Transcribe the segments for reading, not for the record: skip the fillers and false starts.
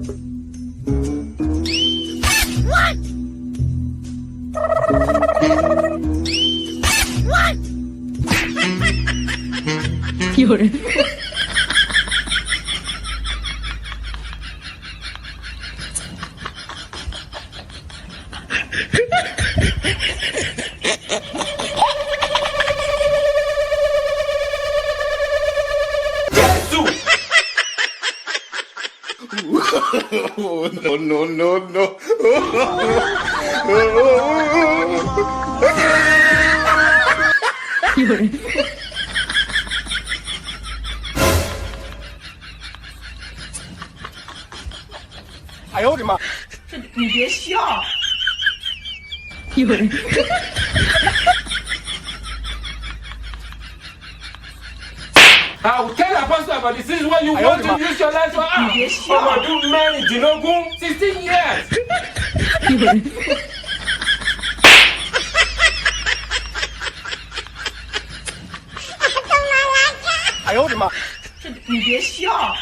What? What? You're no. I hold him up. 你别笑。有人。I will tell Apostle about this. This is what you want to use your life for. Oh, do marriage, you know, 16 years. I hold him up. 你别笑。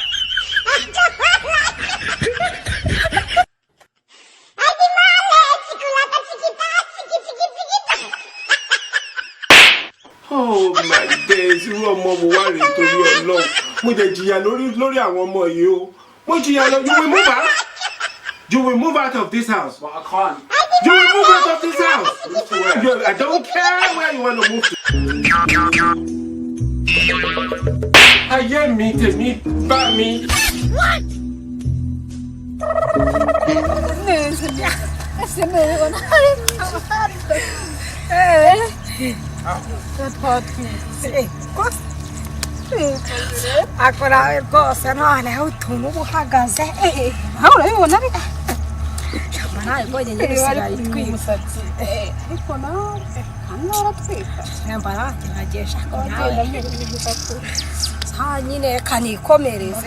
Oh my days, irú ọmọ wo wá rèé torí Ọlọ́run. Mo jẹ jìyà lórí àwọn ọmọ yìí o. Mo jìyà lọ. You will move out. You will move out of this house. But I can't. You will move out of this house. I don't care where you want to move to. Ayé mi tèmi bá mi. What? Agora gosta não, né? O turno do ragazé. Não, eu não vi. Chamar eu vou dizer isso aí. Não, não não para que a gente já conhece. Ah, nem é cani comer isso.